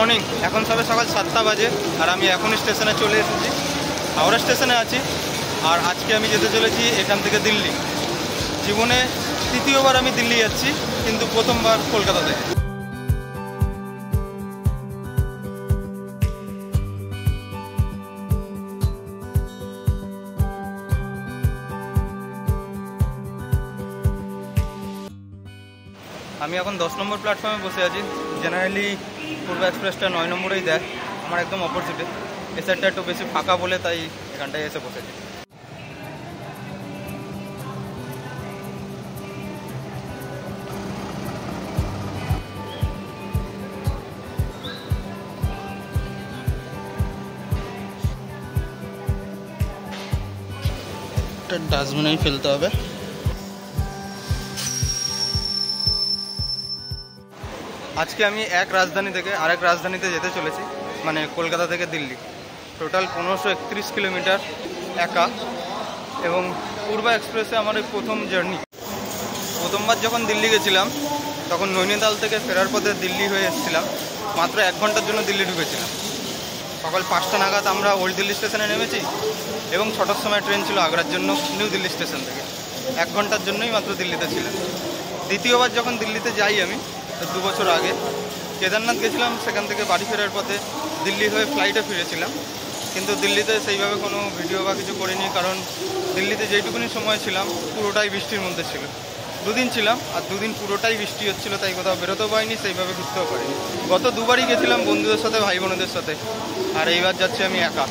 Morning. এখন সবে সকাল 7টা বাজে আর আমি এখন স্টেশনে চলে এসেছি, হাওড়া স্টেশনে আছি। আর আজকে আমি যেতে চলেছি এখান থেকে দিল্লি। জীবনে তৃতীয়বার আমি দিল্লি যাচ্ছি, কিন্তু প্রথমবার কলকাতা থেকে। আমি এখন 10 নম্বর প্ল্যাটফর্মে বসে আছি। জেনারেলি পূর্ব এক্সপ্রেসটা 9 নম্বরেই দেয়, আমার একদম অপোজিটে। এ সাইডটা একটু বেশি ফাঁকা বলে তাই এখানটায় এসে বসেছি। ডাস্টবিনেই ফেলতে হবে। আজকে আমি এক রাজধানী থেকে আরেক রাজধানীতে যেতে চলেছি, মানে কলকাতা থেকে দিল্লি। টোটাল 1531 কিলোমিটার একা। এবং পূর্ব এক্সপ্রেসে আমার এই প্রথম জার্নি। প্রথমবার যখন দিল্লি গেছিলাম তখন নৈনিতাল থেকে ফেরার পথে দিল্লি হয়ে এসেছিলাম। মাত্র 1 ঘন্টার জন্য দিল্লি ঢুকেছিলাম। সকাল 5টা নাগাদ আমরা ওল্ড দিল্লি স্টেশনে নেমেছি এবং 6টার সময় ট্রেন ছিল আগ্রার জন্য নিউ দিল্লি স্টেশন থেকে। 1 ঘন্টার জন্যই মাত্র দিল্লিতে ছিলাম। দ্বিতীয়বার যখন দিল্লিতে যাই আমি 2 বছর আগে কেদারনাথ গেছিলাম, সেখান থেকে বাড়ি ফেরার পথে দিল্লি হয়ে ফ্লাইটে ফিরেছিলাম। কিন্তু দিল্লিতে সেইভাবে কোনো ভিডিও বা কিছু করিনি, কারণ দিল্লিতে যেইটুকুনি সময় ছিলাম পুরোটাই বৃষ্টির মধ্যে ছিল। 2 দিন ছিলাম আর 2 দিন পুরোটাই বৃষ্টি হচ্ছিল, তাই কোথাও বেরোতেও পারিনি, সেইভাবে ঘুরতেও পারিনি। গত 2বারই গেছিলাম বন্ধুদের সাথে, ভাই বোনদের সাথে, আর এইবার যাচ্ছি আমি একা।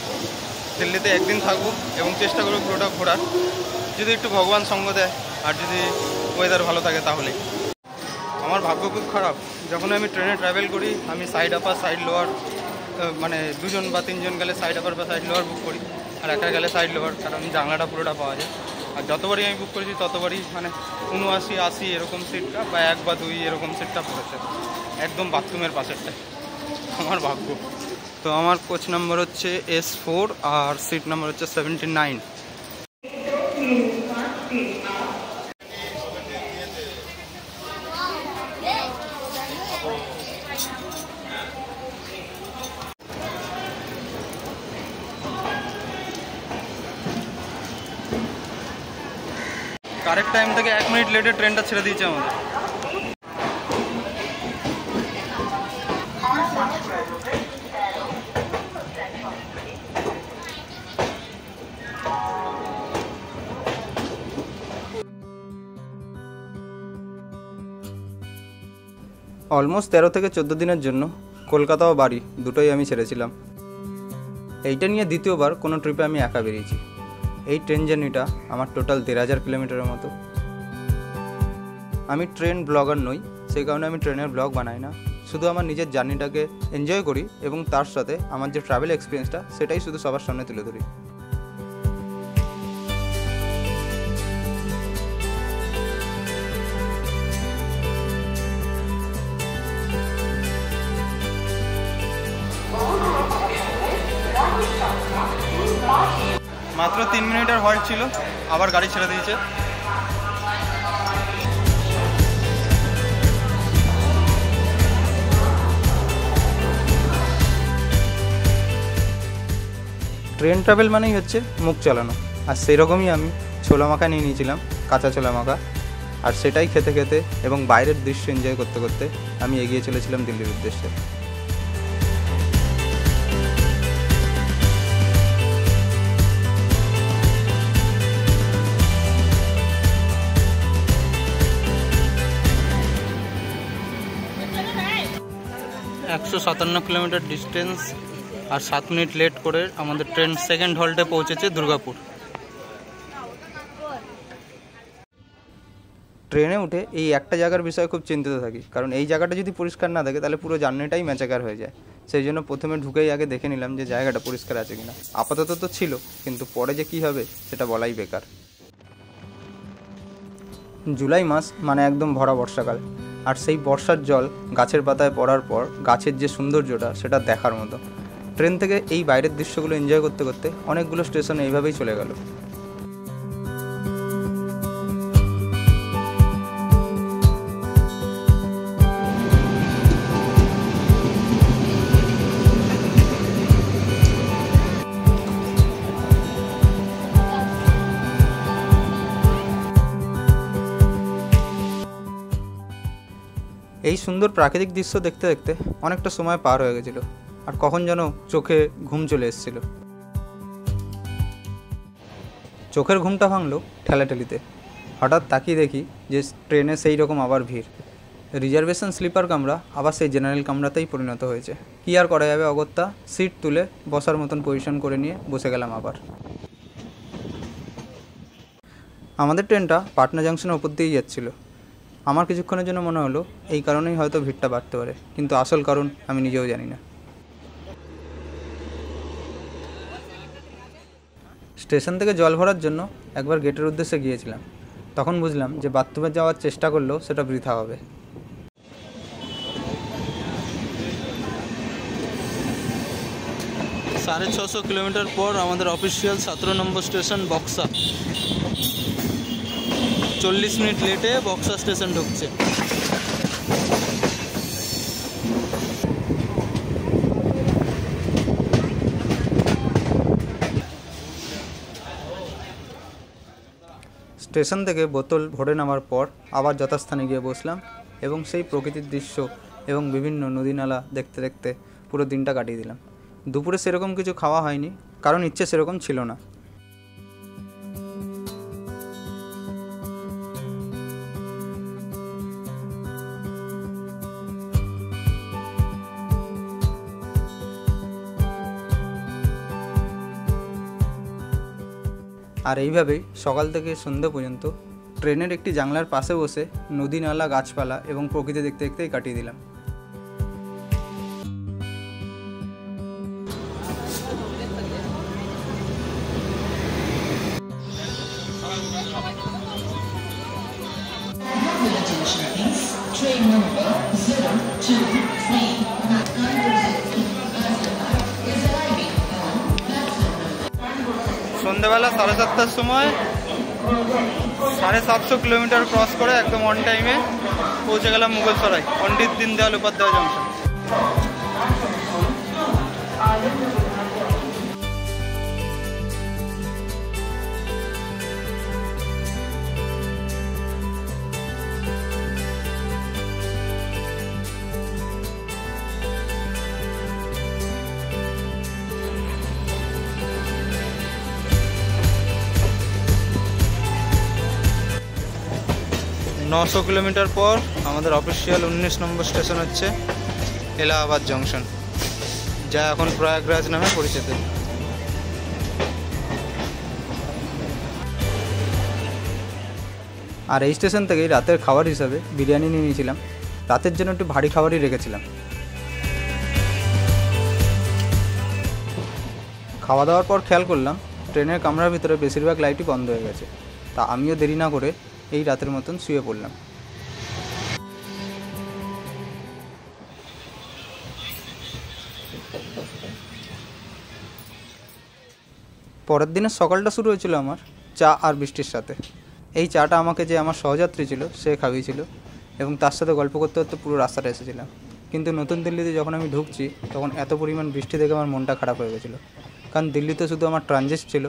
দিল্লিতে 1 দিন থাকবো এবং চেষ্টা করবো পুরোটা ঘোরার, যদি একটু ভগবান সঙ্গ দেয় আর যদি ওয়েদার ভালো থাকে তাহলে। আমার ভাগ্য খুব খারাপ, যখন আমি ট্রেনে ট্রাভেল করি আমি সাইড আপার সাইড লোয়ার, মানে 2 জন বা 3 জন গেলে সাইড আপার বা সাইড লোয়ার বুক করি, আর একা গেলে সাইড লোয়ার, কারণ জানলাটা পুরোটা পাওয়া যায়। আর যতবারই আমি বুক করেছি ততবারই মানে 79, 80 এরকম সিটটা বা 1 বা 2 এরকম সিটটা পড়েছে, একদম বাথরুমের পাশেরটায়। আমার ভাগ্য। তো আমার কোচ নাম্বার হচ্ছে S4 আর সিট নাম্বার হচ্ছে 79। কারেক্ট টাইম থেকে 1 মিনিট লেটে ট্রেনটা ছেড়ে দিয়েছে আমাদের। অলমোস্ট 13 থেকে 14 দিনের জন্য কলকাতা ও বাড়ি দুটোই আমি ছেড়েছিলাম। এইটা নিয়ে দ্বিতীয়বার কোনো ট্রিপে আমি একা বেরিয়েছি। এই ট্রেন জার্নিটা আমার টোটাল 1,500 কিলোমিটারের মতো। আমি ট্রেন ব্লগার নই, সেই কারণে আমি ট্রেনের ব্লগ বানাই না। শুধু আমার নিজের জার্নিটাকে এনজয় করি এবং তার সাথে আমার যে ট্রাভেল এক্সপিরিয়েন্সটা সেটাই শুধু সবার সামনে তুলে ধরি। মাত্র 3 মিনিটের হল্ট ছিল, আবার গাড়ি ছেড়ে দিয়েছে। ট্রেন ট্রাভেল মানেই হচ্ছে মুখ চালানো, আর সেরকমই আমি ছোলা মাখা নিয়ে নিয়েছিলাম, কাঁচা ছোলা মাখা। আর সেটাই খেতে খেতে এবং বাইরের দৃশ্য এনজয় করতে করতে আমি এগিয়ে চলেছিলাম দিল্লির উদ্দেশ্যে। একশো 57 কিলোমিটার ডিস্টেন্স আর 7 মিনিট লেট করে আমাদের ট্রেন সেকেন্ড হল্টে পৌঁছেছে দুর্গাপুর। ট্রেনে উঠে এই একটা জায়গার বিষয়ে খুব চিন্তিত থাকি, কারণ এই জায়গাটা যদি পরিষ্কার না থাকে তাহলে পুরো জার্নিটাই ম্যাচাকার হয়ে যায়। সেই জন্য প্রথমে ঢুকেই আগে দেখে নিলাম যে জায়গাটা পরিষ্কার আছে কিনা। আপাতত তো ছিল, কিন্তু পরে যে কী হবে সেটা বলাই বেকার। জুলাই মাস মানে একদম ভরা বর্ষাকাল, আর সেই বর্ষার জল গাছের পাতায় পড়ার পর গাছের যে সৌন্দর্যটা সেটা দেখার মতো। ট্রেন থেকে এই বাইরের দৃশ্যগুলো এনজয় করতে করতে অনেকগুলো স্টেশন এইভাবেই চলে গেল। এই সুন্দর প্রাকৃতিক দৃশ্য দেখতে দেখতে অনেকটা সময় পার হয়ে গেছিল, আর কখন যেন চোখে ঘুম চলে এসেছিল। চোখের ঘুমটা ভাঙলো ঠেলাঠেলিতে। হঠাৎ তাকিয়ে দেখি যে ট্রেনে সেই রকম আবার ভিড়। রিজার্ভেশন স্লিপার কামরা আবার সেই জেনারেল কামরাতেই পরিণত হয়েছে। কী আর করা যাবে, অগত্যা সিট তুলে বসার মতন পজিশন করে নিয়ে বসে গেলাম আবার। আমাদের ট্রেনটা পাটনা জাংশনের উপর দিয়েই যাচ্ছিল। আমার কিছুক্ষণের জন্য মনে হলো এই কারণেই হয়তো ভিড়টা বাড়তে পারে, কিন্তু আসল কারণ আমি নিজেও জানি না। স্টেশন থেকে জল ভরার জন্য একবার গেটের উদ্দেশ্যে গিয়েছিলাম। তখন বুঝলাম যে বাথরুমে যাওয়ার চেষ্টা করলেও সেটা বৃথা হবে। 650 কিলোমিটার পর আমাদের অফিসিয়াল 17 নম্বর স্টেশন বক্সা। 40 মিনিট লেটে বক্সা স্টেশন ঢুকছে। স্টেশন থেকে বোতল ভরে নামার পর আবার যথাস্থানে গিয়ে বসলাম এবং সেই প্রকৃতির দৃশ্য এবং বিভিন্ন নদী নালা দেখতে দেখতে পুরো দিনটা কাটিয়ে দিলাম। দুপুরে সেরকম কিছু খাওয়া হয়নি, কারণ ইচ্ছে সেরকম ছিল না। আর এইভাবেই সকাল থেকে সন্ধ্যা পর্যন্ত ট্রেনের একটি জানলার পাশে বসে নদী নালা গাছপালা এবং প্রকৃতি দেখতে দেখতেই কাটিয়ে দিলাম। সন্ধ্যাবেলা 7:30টার সময় 750 কিলোমিটার ক্রস করে একদম অন টাইমে পৌঁছে গেলাম মুঘলসরাই, পণ্ডিত দীনদয়াল উপাধ্যায় জংশন। নশো কিলোমিটার পর আমাদের অফিসিয়াল 19 নম্বর স্টেশন হচ্ছে এলাহাবাদ জংশন, যা এখন প্রয়াগরাজ নামে পরিচিত। আর এই স্টেশন থেকেই রাতের খাবার হিসাবে বিরিয়ানি নিয়ে নিয়েছিলাম। রাতের জন্য একটু ভারী খাবারই রেখেছিলাম। খাওয়া দাওয়ার পর খেয়াল করলাম ট্রেনের কামরার ভিতরে বেশিরভাগ লাইটই বন্ধ হয়ে গেছে। তা আমিও দেরি না করে এই রাতের মতন শুয়ে পড়লাম। পরের দিনের সকালটা শুরু হয়েছিল আমার চা আর বৃষ্টির সাথে। এই চাটা আমাকে যে আমার সহযাত্রী ছিল সে খাইয়েছিল এবং তার সাথে গল্প করতে করতে পুরো রাস্তাটা এসেছিলাম। কিন্তু নতুন দিল্লিতে যখন আমি ঢুকছি তখন এত পরিমাণ বৃষ্টি দেখে আমার মনটা খারাপ হয়ে গেছিলো, কারণ দিল্লিতে শুধু আমার ট্রানজিট ছিল,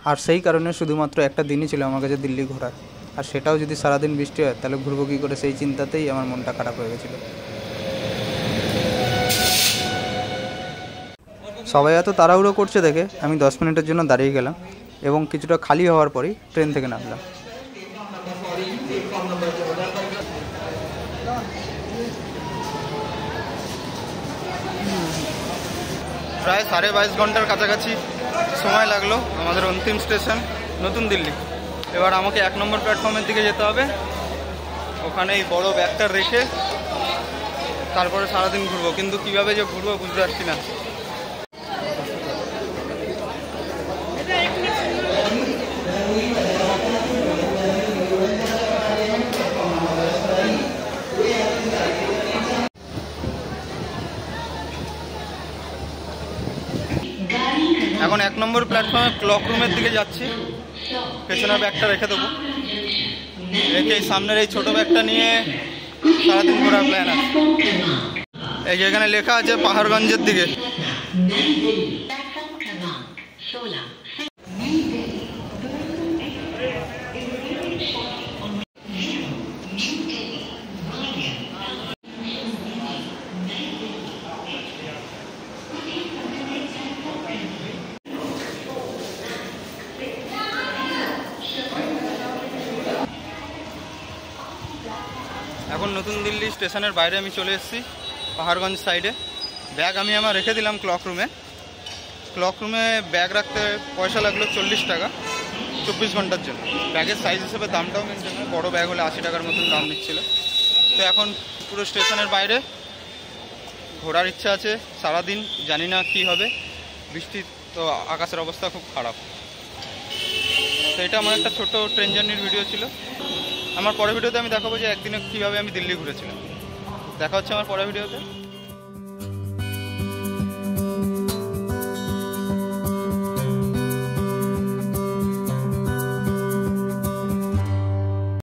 আর সেই কারণে শুধুমাত্র একটা দিনই ছিল আমার কাছে দিল্লি ঘোরার, আর সেটাও যদি সারাদিন বৃষ্টি হয় তাহলে ঘুরবো কী করে, সেই চিন্তাতেই আমার মনটা খারাপ হয়ে গেছিলো। সবাই এত তাড়াহুড়ো করছে দেখে আমি 10 মিনিটের জন্য দাঁড়িয়ে গেলাম এবং কিছুটা খালি হওয়ার পরেই ট্রেন থেকে নামলাম। প্রায় 22.5 ঘন্টার কাছাকাছি সময় লাগলো আমাদের অন্তিম স্টেশন নতুন দিল্লি। এবার আমাকে 1 নম্বর প্ল্যাটফর্মের দিকে যেতে হবে। ওখানে এই বড় ব্যাগটা রেখে তারপরে সারাদিন ঘুরবো, কিন্তু কীভাবে যে ঘুরবো বুঝতে পারছি না। এখন 1 নম্বর প্ল্যাটফর্মে ক্লক রুমের দিকে যাচ্ছি। পেছনের ব্যাগটা রেখে দেবো, রেখে সামনের এই ছোটো ব্যাগটা নিয়ে সারাদিন ঘোরার প্ল্যান আছে। এই যে এখানে লেখা আছে পাহাড়গঞ্জের দিকে। এখন নতুন দিল্লি স্টেশনের বাইরে আমি চলে এসেছি পাহাড়গঞ্জ সাইডে। ব্যাগ আমি আমার রেখে দিলাম ক্লক রুমে ব্যাগ রাখতে পয়সা লাগলো 40 টাকা 24 ঘন্টার জন্য। ব্যাগের সাইজ হিসেবে দামটাও মেনটেন হয়, বড়ো ব্যাগ হলে 80 টাকার মতন দাম নিচ্ছিল। তো এখন পুরো স্টেশনের বাইরে ঘোরার ইচ্ছা আছে সারাদিন, জানি না কি হবে, বৃষ্টি তো, আকাশের অবস্থা খুব খারাপ। তো এটা আমার একটা ছোট ট্রেন জার্নির ভিডিও ছিল। আমার পরের ভিডিওতে আমি দেখাবো যে একদিনে কীভাবে আমি দিল্লি ঘুরেছিলাম। দেখা হচ্ছে আমার পরের ভিডিওতে।